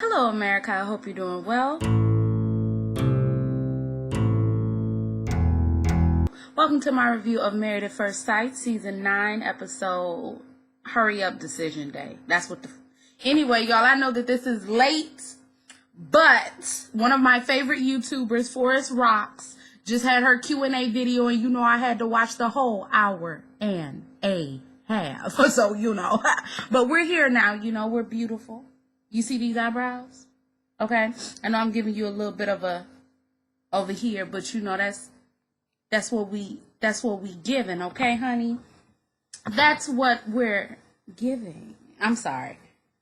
Hello, America. I hope you're doing well. Welcome to my review of Married at First Sight, Season 9, episode Hurry Up Decision Day. Anyway, y'all, I know that this is late, but one of my favorite YouTubers, Forest Rocks, just had her Q&A video, and you know I had to watch the whole hour and a half. So, but we're here now. We're beautiful. You see these eyebrows? Okay? I know I'm giving you a little bit of a over here, but that's what we giving, okay, honey? That's what we're giving. I'm sorry.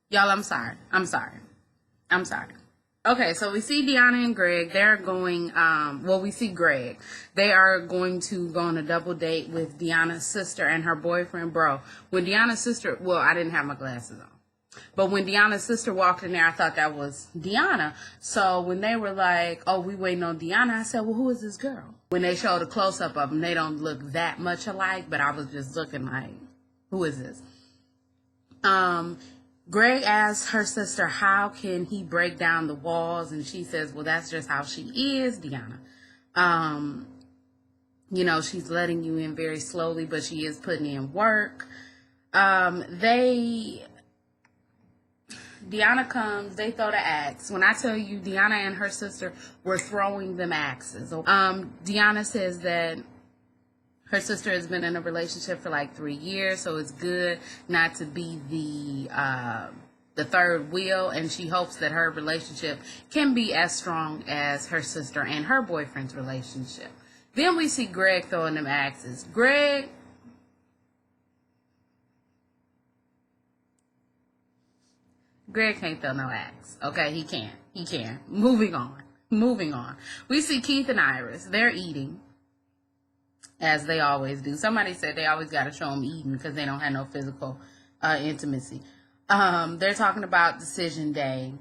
Y'all, I'm sorry. Okay, so we see Dianna and Greg. They're going, we see Greg. They are going to go on a double date with Dianna's sister and her boyfriend, bro. When Dianna's sister, I didn't have my glasses on. But when Dianna's sister walked in there, I thought that was Dianna. So when they were like, oh, we waiting on Dianna, I said, well, who is this girl? When they showed a close-up of them, they don't look that much alike, but I was just looking like, who is this? Greg asks her sister, how can he break down the walls? And she says, well, that's just how she is, Dianna. She's letting you in very slowly, but she is putting in work. Dianna comes, they throw the axe. When I tell you Dianna and her sister were throwing them axes. Dianna says that her sister has been in a relationship for like 3 years, so it's good not to be the third wheel, and she hopes that her relationship can be as strong as her sister and her boyfriend's relationship. Then we see Greg throwing them axes. Greg can't throw no axe. Okay, he can't. Moving on. We see Keith and Iris. They're eating, as they always do. Somebody said they always got to show them eating because they don't have no physical intimacy. They're talking about decision day,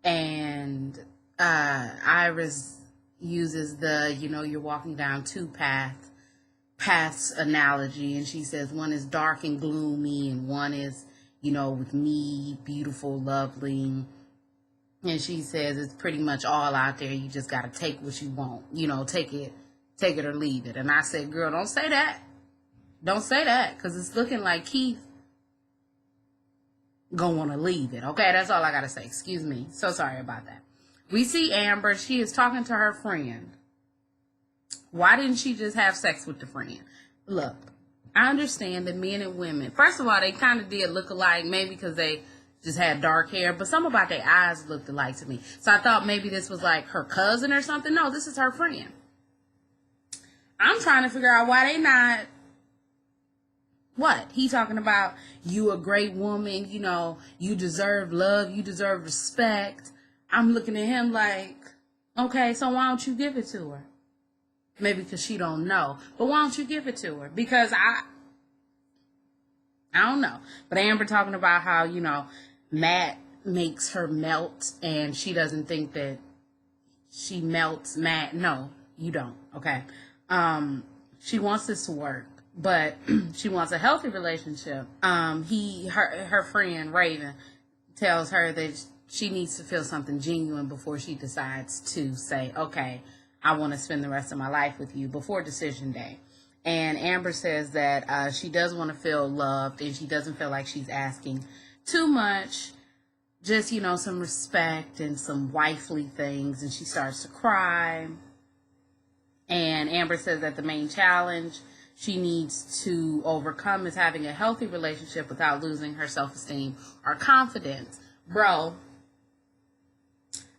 and Iris uses the, you're walking down two paths analogy, and she says one is dark and gloomy, and one is with me, beautiful, lovely. And she says it's pretty much all out there. You just got to take what you want. Take it or leave it. And I said, girl, don't say that. Don't say that, because it's looking like Keith gonna want to leave it. Okay, that's all I got to say. Excuse me. So sorry about that. We see Amber. She is talking to her friend. Why didn't she just have sex with the friend? Look, I understand that men and women, first of all, they kind of did look alike, maybe because they just had dark hair, but something about their eyes looked alike to me. So I thought maybe this was like her cousin or something. No, this is her friend. I'm trying to figure out why they not, what? He talking about, you a great woman, you deserve love, you deserve respect. I'm looking at him like, okay, so why don't you give it to her? Maybe because she don't know. But why don't you give it to her? Because I don't know. But Amber talking about how, Matt makes her melt, and she doesn't think that she melts Matt. No, you don't. Okay. She wants this to work, but she wants a healthy relationship. Her friend Raven tells her that she needs to feel something genuine before she decides to say, okay, I want to spend the rest of my life with you, before decision day. And Amber says that she does want to feel loved, and she doesn't feel like she's asking too much. Just, some respect and some wifely things. And she starts to cry. And Amber says that the main challenge she needs to overcome is having a healthy relationship without losing her self-esteem or confidence. Bro,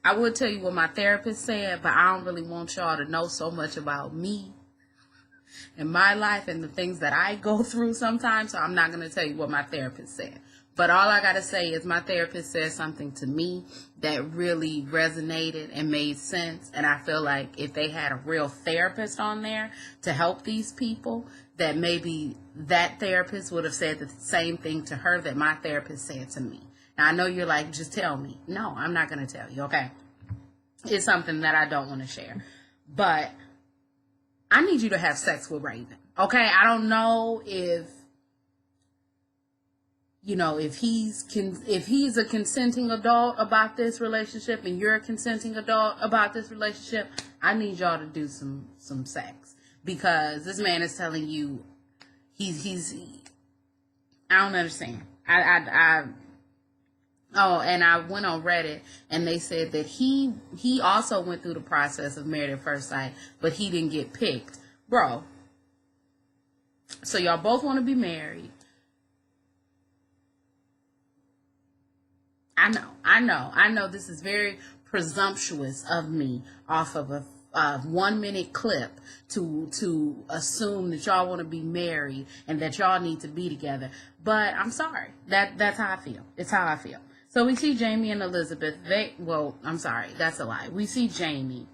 I would tell you what my therapist said, but I don't really want y'all to know so much about me and my life and the things that I go through sometimes, so I'm not going to tell you what my therapist said. But all I got to say is my therapist said something to me that really resonated and made sense, and I feel like if they had a real therapist on there to help these people, that maybe that therapist would have said the same thing to her that my therapist said to me. Now, I know you're like, just tell me. No, I'm not going to tell you, okay? It's something that I don't want to share. But I need you to have sex with Raven, okay? I don't know if if he's a consenting adult about this relationship and you're a consenting adult about this relationship, I need y'all to do some sex, because this man is telling you I don't understand. And I went on Reddit and they said that he also went through the process of Married at First Sight, but he didn't get picked. Bro, so y'all both want to be married. I know this is very presumptuous of me off of a 1 minute clip to assume that y'all want to be married and that y'all need to be together. But I'm sorry. That's how I feel. It's how I feel. So we see Jamie and Elizabeth. I'm sorry. That's a lie. We see Jamie.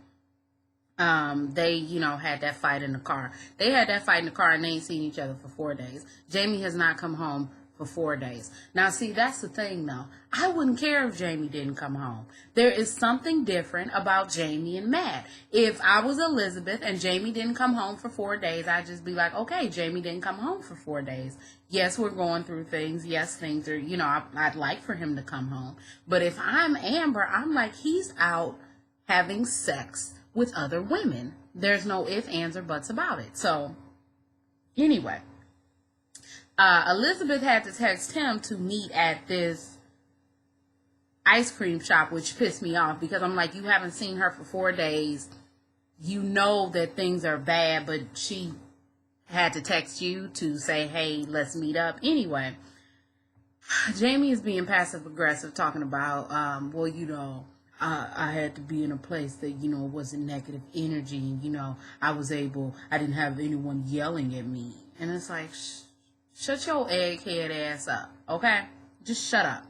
They, had that fight in the car. They had that fight in the car and they ain't seen each other for 4 days. Jamie has not come home for 4 days. Now, see, that's the thing, though. I wouldn't care if Jamie didn't come home. There is something different about Jamie and Matt. If I was Elizabeth and Jamie didn't come home for 4 days, I'd just be like, okay, Jamie didn't come home for 4 days. Yes, we're going through things. Yes, things are, I'd like for him to come home. But if I'm Amber, I'm like, he's out having sex with other women. There's no ifs, ands, or buts about it. So, anyway. Elizabeth had to text him to meet at this ice cream shop, which pissed me off because I'm like, you haven't seen her for 4 days. You know that things are bad, but she had to text you to say, hey, let's meet up. Anyway, Jamie is being passive aggressive, talking about, I had to be in a place that, wasn't negative energy. I didn't have anyone yelling at me. And it's like, shut your egghead ass up, okay? Just shut up.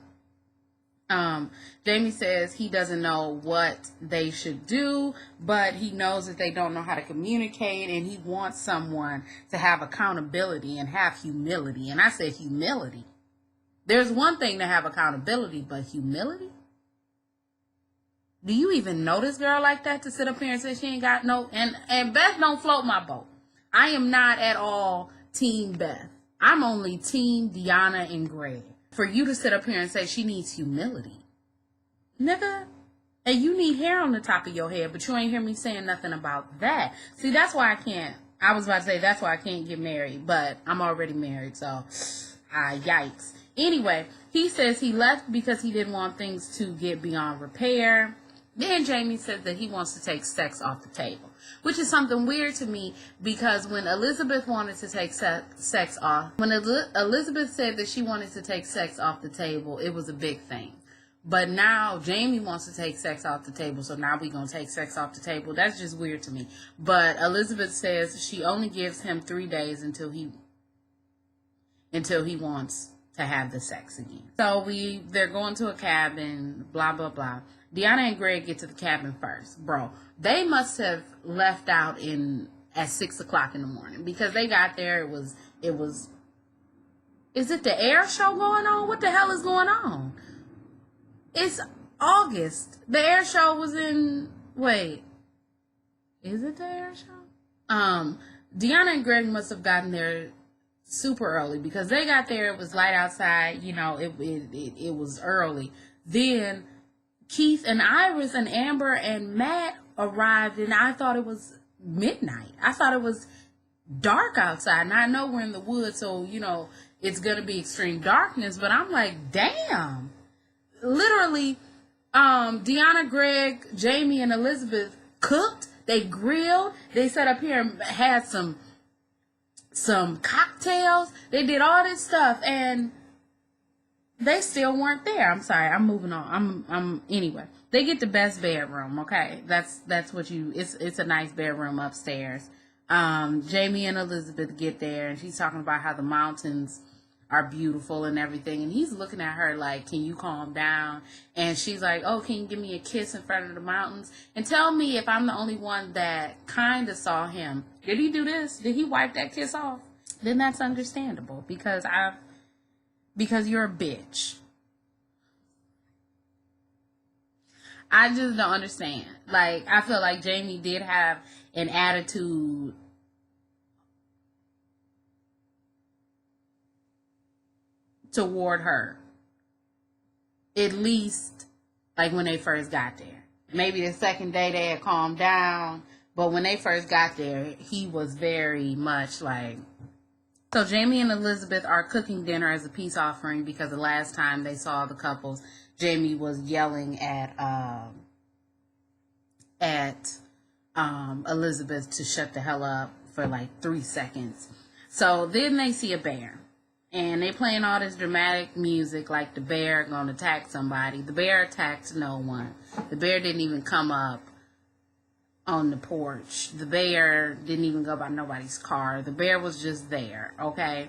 Jamie says he doesn't know what they should do, but he knows that they don't know how to communicate, and he wants someone to have accountability and have humility. And I said humility. There's one thing to have accountability, but humility? Do you even know this girl like that to sit up here and say she ain't got no... And Beth don't float my boat. I am not at all Team Beth. I'm only Team Dianna and Greg. For you to sit up here and say she needs humility. Nigga. And you need hair on the top of your head, but you ain't hear me saying nothing about that. See, that's why I was about to say that's why I can't get married, but I'm already married, so yikes. Anyway, he says he left because he didn't want things to get beyond repair. Then Jamie says that he wants to take sex off the table, which is something weird to me because when Elizabeth wanted to take sex off, when Elizabeth said that she wanted to take sex off the table, it was a big thing. But now Jamie wants to take sex off the table, so now we're going to take sex off the table. That's just weird to me. But Elizabeth says she only gives him 3 days until he wants to have the sex again. So they're going to a cabin, blah, blah, blah. Dianna and Greg get to the cabin first. Bro, they must have left out at 6 o'clock in the morning because they got there. Is it the air show going on? What the hell is going on? It's August. The air show was wait, is it the air show? Dianna and Greg must have gotten there super early because they got there. It was light outside. It was early. Then Keith and Iris and Amber and Matt arrived, and I thought it was midnight. I thought it was dark outside. And I know we're in the woods, so, it's going to be extreme darkness. But I'm like, damn. Literally, Dianna, Greg, Jamie, and Elizabeth cooked. They grilled. They sat up here and had some cocktails. They did all this stuff, and they still weren't there. I'm sorry. I'm moving on. Anyway. They get the best bedroom, okay? That's what it's a nice bedroom upstairs. Jamie and Elizabeth get there, and she's talking about how the mountains are beautiful and everything. And he's looking at her like, can you calm down? And she's like, oh, can you give me a kiss in front of the mountains? And tell me if I'm the only one that kind of saw him. Did he do this? Did he wipe that kiss off? Then that's understandable because you're a bitch. I just don't understand. Like, I feel like Jamie did have an attitude. toward her. At least, like, when they first got there. Maybe the second day they had calmed down, but when they first got there, he was very much like... So Jamie and Elizabeth are cooking dinner as a peace offering because the last time they saw the couples, Jamie was yelling at Elizabeth to shut the hell up for like 3 seconds. So then they see a bear. And they playing all this dramatic music like the bear gonna attack somebody. The bear attacked no one. The bear didn't even come up on the porch. The bear didn't even go by nobody's car. The bear was just there, okay?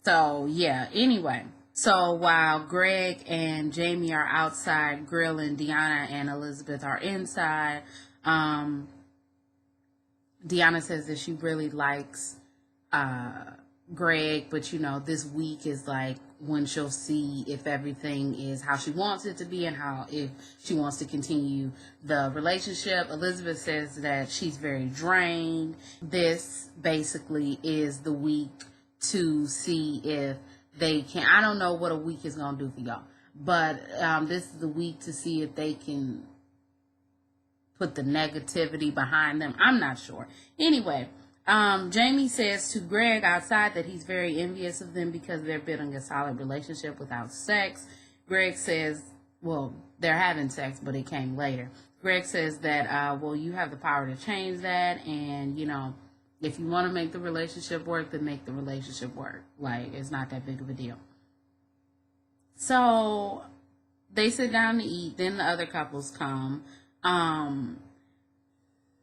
So, yeah, anyway. So, while Greg and Jamie are outside grilling, Dianna and Elizabeth are inside. Dianna says that she really likes Greg, but, you know, this week is like when she'll see if everything is how she wants it to be and how if she wants to continue the relationship. Elizabeth says that she's very drained. This basically is the week to see if they can... I don't know what a week is going to do for y'all, but this is the week to see if they can put the negativity behind them. I'm not sure. Anyway, Jamie says to Greg outside that he's very envious of them because they're building a solid relationship without sex. Greg says, well, they're having sex, but it came later. Greg says that, well, you have the power to change that. And, you know, if you want to make the relationship work, then make the relationship work. Like, it's not that big of a deal. So they sit down to eat. Then the other couples come.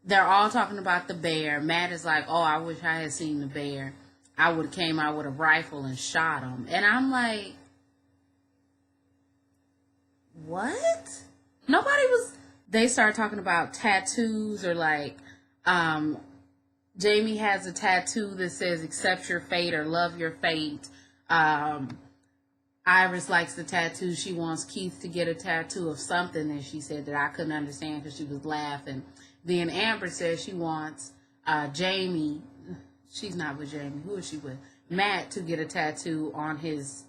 They're all talking about the bear. Matt is like, oh, I wish I had seen the bear. I would have came out with a rifle and shot him. And I'm like, what? Nobody was... They start talking about tattoos or like, Jamie has a tattoo that says accept your fate or love your fate. Iris likes the tattoo. She wants Keith to get a tattoo of something that she said that I couldn't understand because she was laughing. Then Amber says she wants Jamie, she's not with Jamie, who is she with? Matt to get a tattoo on his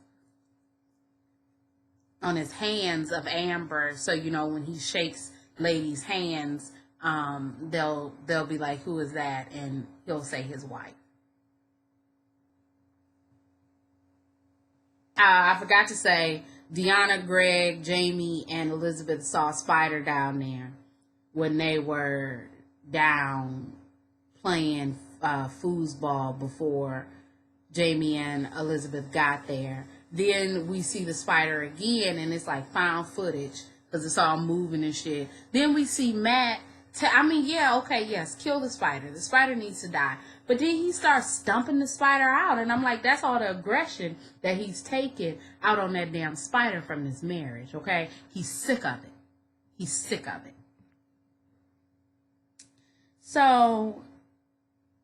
hands of Amber, so you know when he shakes ladies' hands, they'll be like, who is that? And he'll say his wife. I forgot to say, Dianna, Greg, Jamie, and Elizabeth saw Spider down there when they were down playing foosball before Jamie and Elizabeth got there. Then we see the spider again, and it's like found footage because it's all moving and shit. Then we see Matt. Kill the spider. The spider needs to die. But then he starts stumping the spider out, and I'm like, that's all the aggression that he's taking out on that damn spider from this marriage, okay? He's sick of it. He's sick of it. So,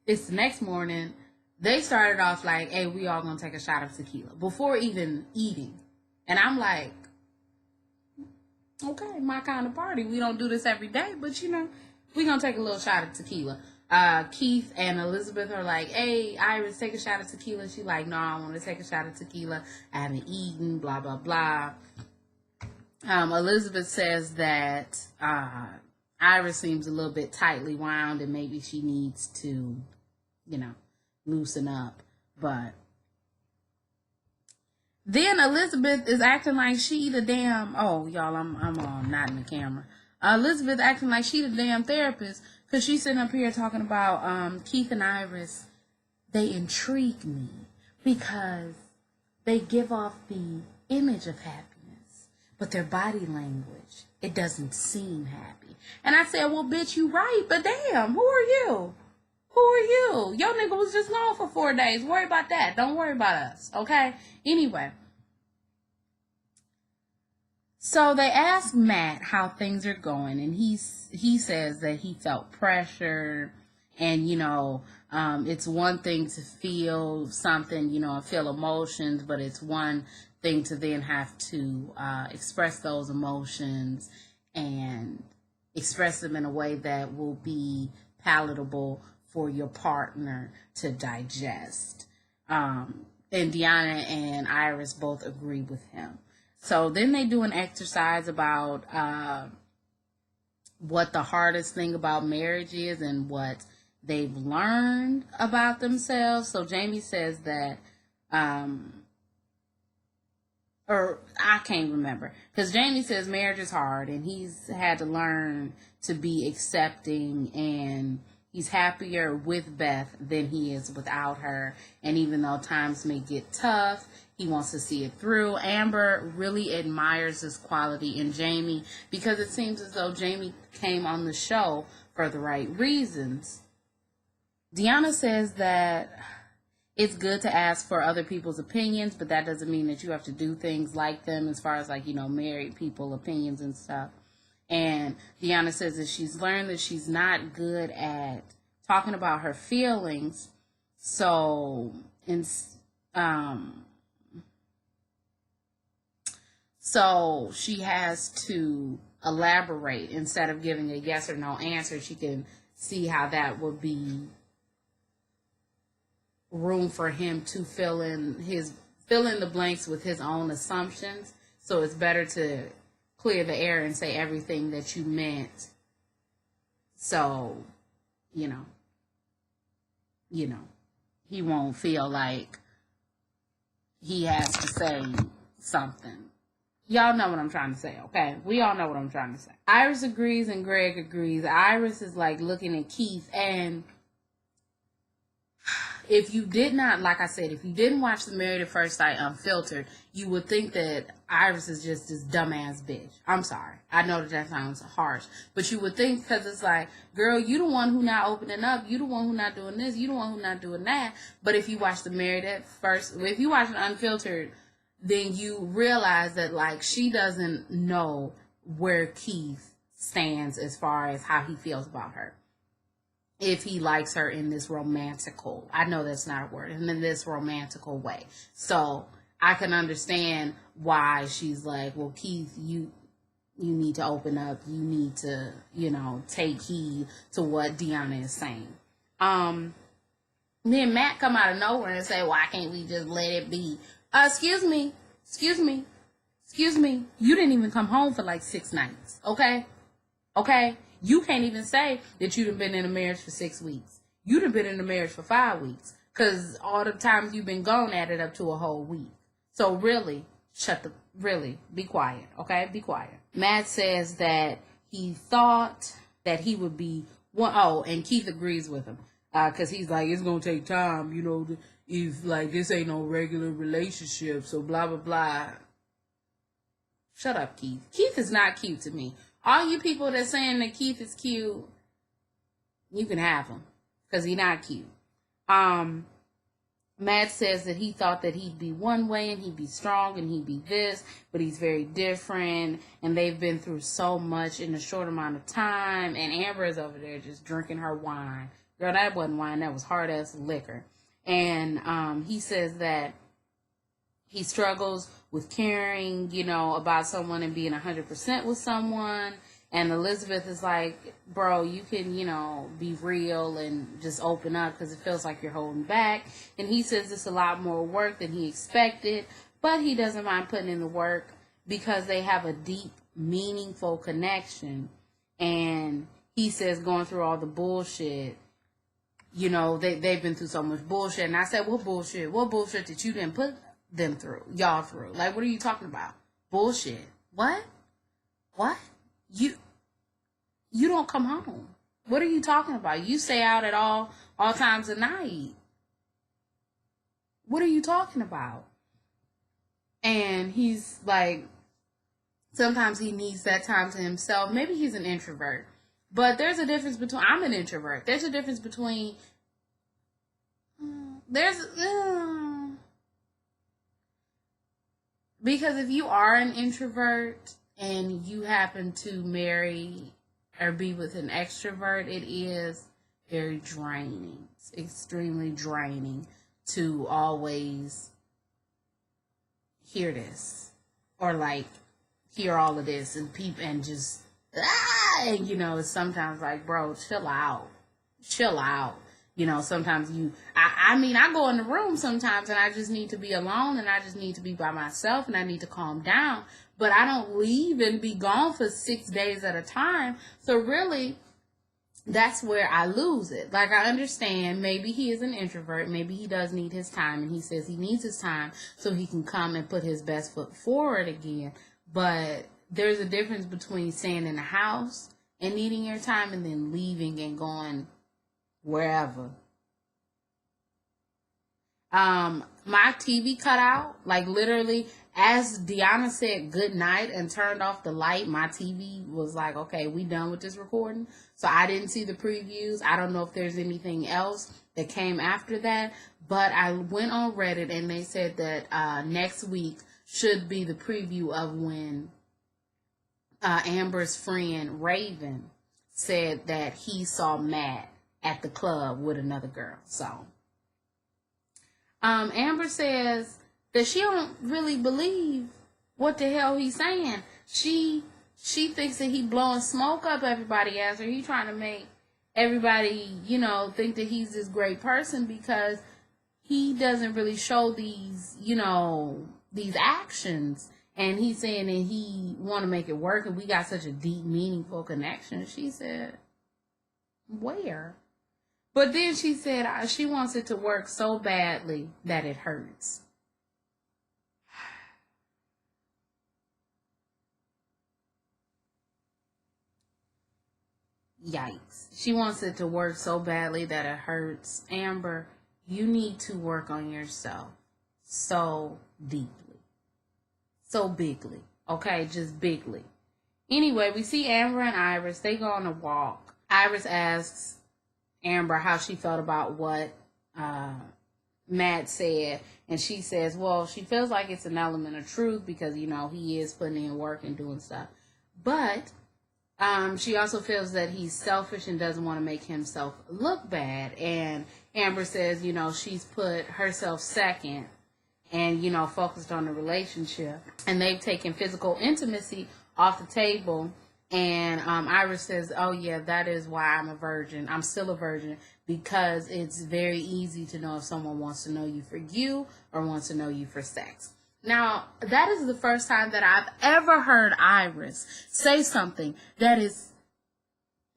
it's the next morning. They started off like, hey, we all gonna take a shot of tequila before even eating. And I'm like, okay, my kind of party. We don't do this every day, but, you know, we gonna take a little shot of tequila. Keith and Elizabeth are like, hey, Iris, take a shot of tequila. She like, no, I want to take a shot of tequila. I haven't eaten, blah, blah, blah. Elizabeth says that Iris seems a little bit tightly wound and maybe she needs to, you know, loosen up. But then Elizabeth is acting like she the damn... Oh, y'all, I'm not in the camera. Elizabeth acting like she the damn therapist because she's sitting up here talking about Keith and Iris. They intrigue me because they give off the image of happiness, but their body language, it doesn't seem happy. And I said, well, bitch, you right, but damn, who are you? Who are you? Your nigga was just gone for 4 days. Worry about that. Don't worry about us, okay? Anyway. So they asked Matt how things are going, and he says that he felt pressure, and, you know, it's one thing to feel something, you know, and feel emotions, but it's one thing to then have to express those emotions and express them in a way that will be palatable for your partner to digest. and Dianna and Iris both agree with him. So then they do an exercise about what the hardest thing about marriage is and what they've learned about themselves. So Jamie says that, or I can't remember, because Jamie says marriage is hard and he's had to learn to be accepting, and he's happier with Beth than he is without her. And even though times may get tough, he wants to see it through. Amber really admires this quality in Jamie because it seems as though Jamie came on the show for the right reasons. Dianna says that it's good to ask for other people's opinions, but that doesn't mean that you have to do things like them, as far as, like, you know, married people opinions and stuff. And Dianna says that she's learned that she's not good at talking about her feelings. So she has to elaborate instead of giving a yes or no answer. She can see how that would be room for him to fill in the blanks with his own assumptions. So it's better to clear the air and say everything that you meant. So, you know, he won't feel like he has to say something. Y'all know what I'm trying to say, okay? We all know what I'm trying to say. Iris agrees and Greg agrees. Iris is like looking at Keith, and if you did not, like I said, if you didn't watch the Married at First Sight Unfiltered, you would think that Iris is just this dumbass bitch. I'm sorry. I know that sounds harsh. But you would think, because it's like, girl, you the one who not opening up. You the one who not doing this. You the one who not doing that. But if you watch the Married at First, if you watch the Unfiltered, then you realize that, like, she doesn't know where Keith stands as far as how he feels about her. If he likes her in this romantical, I know that's not a word, and in this romantical way. So I can understand why she's like, well, Keith, you need to open up. You need to, take heed to what Dianna is saying. Then Matt come out of nowhere and say, why can't we just let it be? Excuse me. You didn't even come home for like 6 nights, okay? Okay? You can't even say that you've been in a marriage for 6 weeks. You'd have been in a marriage for 5 weeks, because all the times you've been gone added up to a whole week. So really, be quiet, okay? Be quiet. Matt says that he thought that he would be one. Oh, and Keith agrees with him, because he's like, it's going to take time, if, like, this ain't no regular relationship, so blah, blah, blah. Shut up, Keith. Keith is not cute to me. All you people that's saying that Keith is cute, you can have him, because he's not cute. Matt says that he thought that he'd be one way and he'd be strong and he'd be this, but he's very different, and they've been through so much in a short amount of time, and Amber is over there just drinking her wine. Girl, that wasn't wine, that was hard-ass liquor. And he says that he struggles with caring, about someone and being 100% with someone. And Elizabeth is like, bro, you can, be real and just open up, because it feels like you're holding back. And he says it's a lot more work than he expected, but he doesn't mind putting in the work because they have a deep, meaningful connection. And he says going through all the bullshit, they've been through so much bullshit. And I said, what bullshit? What bullshit that you didn't put them through, y'all through? Like, what are you talking about? Bullshit. What? You don't come home. What are you talking about? You stay out at all times of night. What are you talking about? And he's like, sometimes he needs that time to himself. Maybe he's an introvert. But there's a difference between, I'm an introvert. There's a difference between, because if you are an introvert and you happen to marry or be with an extrovert, it is very draining. It's extremely draining to always hear this, or like hear all of this and just, it's sometimes like, bro, chill out. You know, sometimes I go in the room sometimes and I just need to be alone and I just need to be by myself and I need to calm down. But I don't leave and be gone for 6 days at a time. So really, that's where I lose it. Like, I understand maybe he is an introvert. Maybe he does need his time and he says he needs his time so he can come and put his best foot forward again. But there's a difference between staying in the house and needing your time and then leaving and going wherever. My TV cut out, like literally as Dianna said good night and turned off the light, my TV was like, okay, we done with this recording. So I didn't see the previews. I don't know if there's anything else that came after that, but I went on Reddit and they said that next week should be the preview of when Amber's friend Raven said that he saw Matt at the club with another girl. So Amber says that she don't really believe what the hell he's saying. She thinks that he blowing smoke up everybody's ass, or he trying to make everybody, you know, think that he's this great person because he doesn't really show these, you know, these actions. And he's saying that he want to make it work and we got such a deep, meaningful connection. She said, where? But then she said she wants it to work so badly that it hurts. Yikes. She wants it to work so badly that it hurts. Amber, you need to work on yourself so deeply. So bigly. Okay, just bigly. Anyway, we see Amber and Iris. They go on a walk. Iris asks Amber how she felt about what Matt said. And she says, well, she feels like it's an element of truth because, you know, he is putting in work and doing stuff. But she also feels that he's selfish and doesn't want to make himself look bad. And Amber says, you know, she's put herself second and, you know, focused on the relationship. And they've taken physical intimacy off the table. And Iris says, oh, yeah, that is why I'm a virgin. I'm still a virgin because it's very easy to know if someone wants to know you for you or wants to know you for sex. Now, that is the first time that I've ever heard Iris say something that is,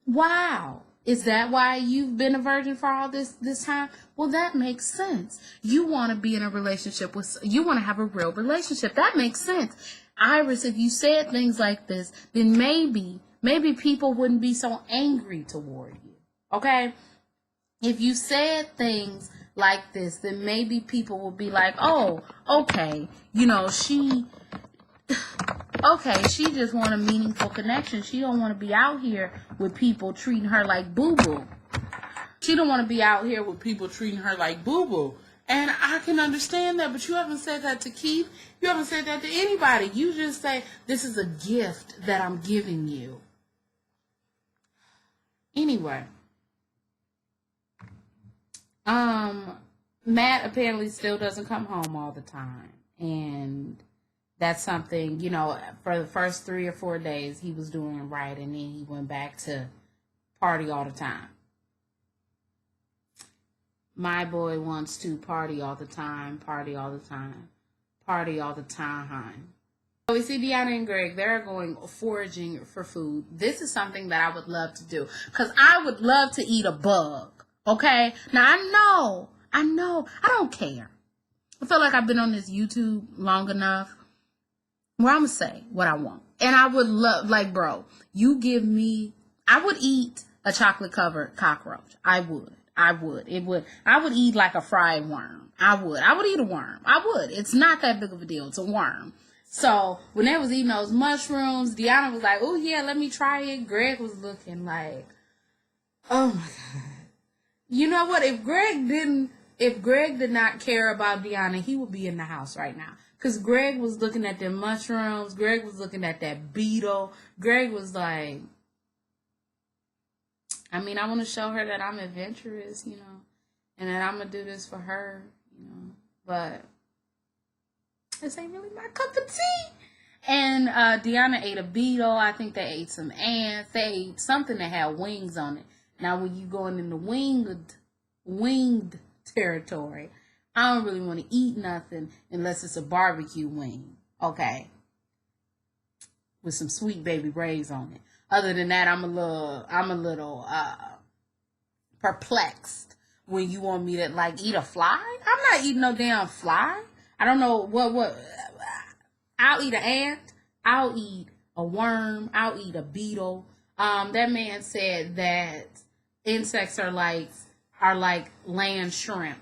wow. Is that why you've been a virgin for all this time? Well, that makes sense. You want to be in a relationship you want to have a real relationship. That makes sense. Iris, if you said things like this, then maybe people wouldn't be so angry toward you. Okay? If you said things like this, then maybe people will be like, oh, okay, you know, she just want a meaningful connection. She don't want to be out here with people treating her like boo-boo. She don't want to be out here with people treating her like boo-boo. And I can understand that, but you haven't said that to Keith. You haven't said that to anybody. You just say, this is a gift that I'm giving you. Anyway. Matt apparently still doesn't come home all the time. And that's something, you know, for the first 3 or 4 days he was doing right. And then he went back to party all the time. My boy wants to party all the time, party all the time, party all the time. So we see Dianna and Greg. They're going foraging for food. This is something that I would love to do because I would love to eat a bug. Okay? Now, I know, I don't care. I feel like I've been on this YouTube long enough where I'm going to say what I want. And I would love, like, bro, you give me, I would eat a chocolate-covered cockroach. I would. I would eat like a fried worm. I would eat a worm. I would. It's not that big of a deal. It's a worm. So when they was eating those mushrooms, Dianna was like, oh yeah, let me try it. Greg was looking like, oh my God. You know what? If Greg did not care about Dianna, he would be in the house right now. Because Greg was looking at them mushrooms. Greg was looking at that beetle. Greg was like, I mean, I want to show her that I'm adventurous, you know, and that I'm going to do this for her, you know, but this ain't really my cup of tea. And Dianna ate a beetle. I think they ate some ants. They ate something that had wings on it. Now, when you going in the winged winged territory. I don't really want to eat nothing unless it's a barbecue wing, okay, with some sweet baby rays on it. Other than that, I'm a little perplexed when you want me to like eat a fly. I'm not eating no damn fly. I don't know what. I'll eat an ant. I'll eat a worm. I'll eat a beetle. That man said that insects are like land shrimp.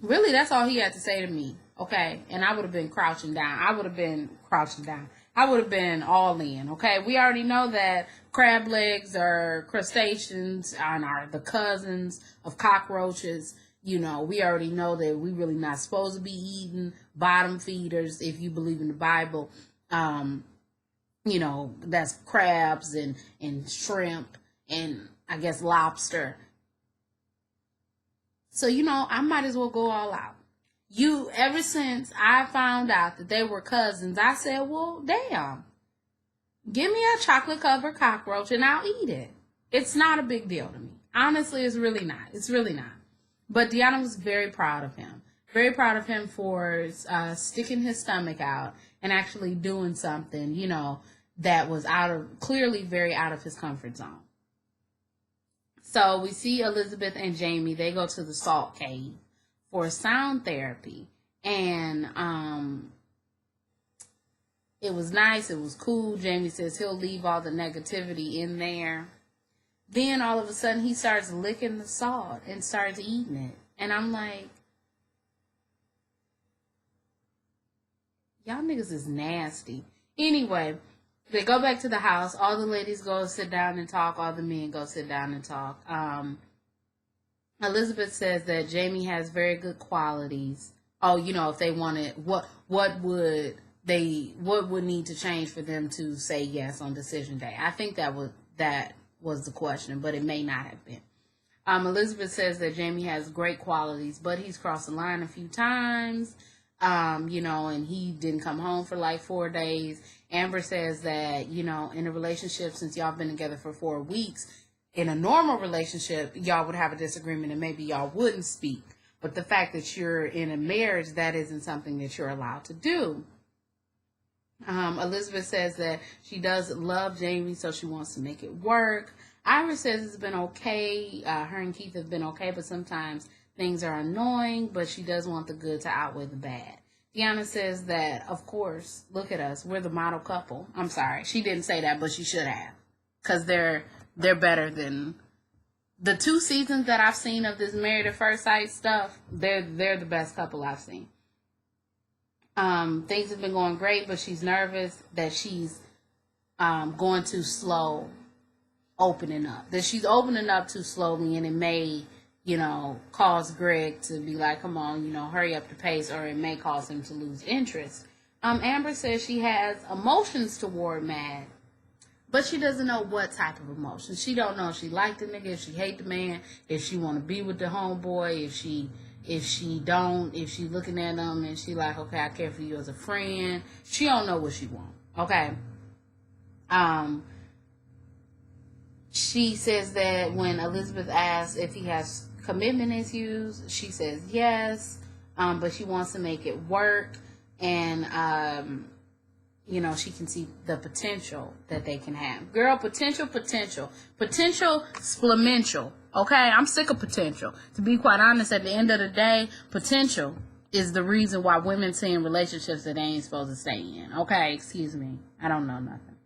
Really, that's all he had to say to me. Okay, and I would have been crouching down. I would have been all in. Okay, we already know that crab legs are crustaceans and are the cousins of cockroaches. You know, we already know that we really not supposed to be eating bottom feeders if you believe in the Bible. You know, that's crabs and shrimp and I guess lobster. So, you know, I might as well go all out. Ever since I found out that they were cousins, I said, well, damn, give me a chocolate covered cockroach and I'll eat it. It's not a big deal to me. Honestly, it's really not. It's really not. But Dianna was very proud of him. Very proud of him for sticking his stomach out and actually doing something, you know, that was clearly very out of his comfort zone. So we see Elizabeth and Jamie. They go to the salt cave for sound therapy. And it was nice. It was cool. Jamie says he'll leave all the negativity in there. Then all of a sudden he starts licking the salt and starts eating it. And I'm like, y'all niggas is nasty. Anyway, they go back to the house. All the ladies go sit down and talk. All the men go sit down and talk. Elizabeth says that Jamie has very good qualities. Oh, you know, if they wanted, what would need to change for them to say yes on decision day? I think that was the question, but it may not have been. Elizabeth says that Jamie has great qualities, but he's crossed the line a few times. You know, and he didn't come home for like 4 days. Amber says that, you know, in a relationship, since y'all been together for 4 weeks, in a normal relationship, y'all would have a disagreement and maybe y'all wouldn't speak. But the fact that you're in a marriage, that isn't something that you're allowed to do. Elizabeth says that she does love Jamie, so she wants to make it work. Iris says it's been okay. Her and Keith have been okay, but sometimes things are annoying, but she does want the good to outweigh the bad. Dianna says that, of course, look at us. We're the model couple. I'm sorry. She didn't say that, but she should have. Because they're better than the 2 seasons that I've seen of this Married at First Sight stuff. They're the best couple I've seen. Things have been going great, but she's nervous that she's going too slow opening up. That she's opening up too slowly, and it may, you know, cause Greg to be like, come on, you know, hurry up the pace, or it may cause him to lose interest. Amber says she has emotions toward Matt, but she doesn't know what type of emotions. She don't know if she like the nigga, if she hate the man, if she want to be with the homeboy, if she looking at him and she like, okay, I care for you as a friend. She don't know what she want. Okay. She says that when Elizabeth asks if he has commitment issues, she says yes, but she wants to make it work, and you know, she can see the potential that they can have. Girl, potential splamental. Okay, I'm sick of potential. To be quite honest, at the end of the day, potential is the reason why women stay in relationships that they ain't supposed to stay in. Okay, excuse me, I don't know nothing.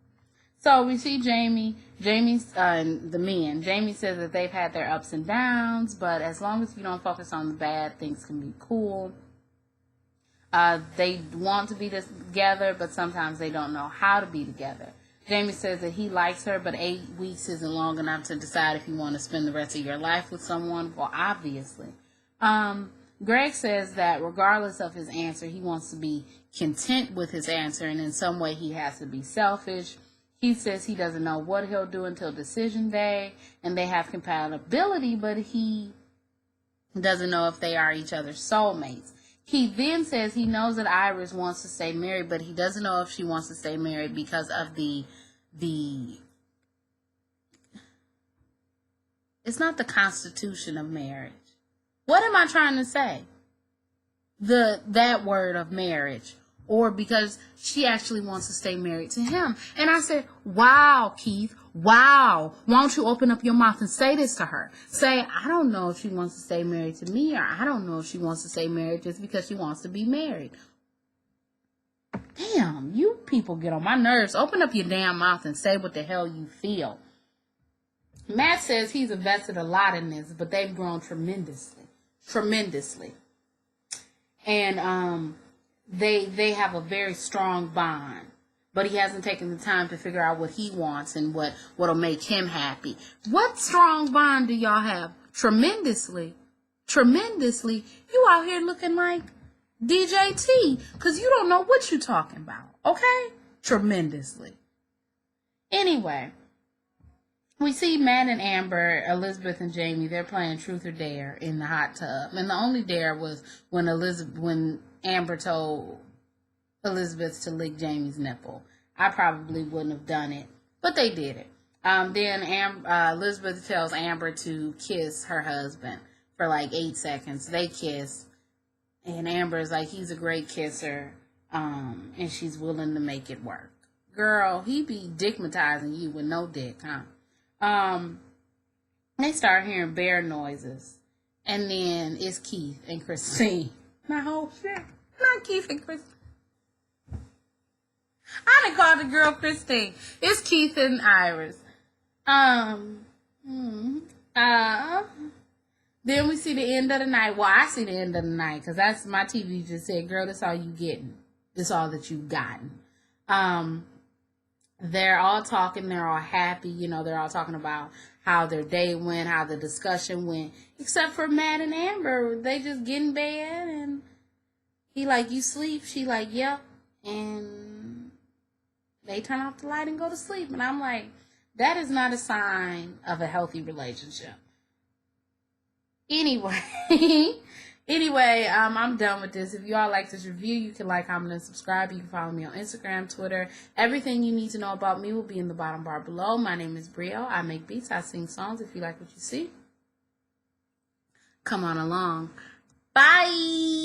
So we see Jamie's the men. Jamie says that they've had their ups and downs, but as long as you don't focus on the bad, things can be cool. They want to be together, but sometimes they don't know how to be together. Jamie says that he likes her, but 8 weeks isn't long enough to decide if you want to spend the rest of your life with someone. Well, obviously. Greg says that regardless of his answer, he wants to be content with his answer, and in some way he has to be selfish. He says he doesn't know what he'll do until decision day, and they have compatibility, but he doesn't know if they are each other's soulmates. He then says he knows that Iris wants to stay married, but he doesn't know if she wants to stay married because of the It's not the constitution of marriage. What am I trying to say? That word of marriage. Or because she actually wants to stay married to him. And I said, wow, Keith, wow. Why don't you open up your mouth and say this to her? Say, I don't know if she wants to stay married to me, or I don't know if she wants to stay married just because she wants to be married. Damn, you people get on my nerves. Open up your damn mouth and say what the hell you feel. Matt says he's invested a lot in this, but they've grown tremendously. And they have a very strong bond, but he hasn't taken the time to figure out what he wants and what'll make him happy. What strong bond do y'all have? Tremendously. You out here looking like DJT, because you don't know what you're talking about, okay? Tremendously. Anyway, we see Matt and Amber, Elizabeth and Jamie, they're playing Truth or Dare in the hot tub. And the only dare was when Amber told Elizabeth to lick Jamie's nipple. I probably wouldn't have done it, but they did it. Then Elizabeth tells Amber to kiss her husband for like 8 seconds. They kiss, and Amber's like, he's a great kisser, and she's willing to make it work. Girl, he be dickmatizing you with no dick, huh? They start hearing bear noises, and then it's Keith and Christine. My whole shit. Not Keith and Christine. I done called the girl Christine. It's Keith and Iris. Then we see the end of the night. Well, I see the end of the night because that's my TV just said, girl, that's all you getting. That's all that you've gotten. They're all talking. They're all happy. You know, they're all talking about how their day went, how the discussion went. Except for Matt and Amber. They just get in bed and he like, you sleep? She like, yep. And they turn off the light and go to sleep. And I'm like, that is not a sign of a healthy relationship. Anyway, I'm done with this. If you all like this review, you can like, comment, and subscribe. You can follow me on Instagram, Twitter. Everything you need to know about me will be in the bottom bar below. My name is Brio. I make beats. I sing songs. If you like what you see, come on along. Bye.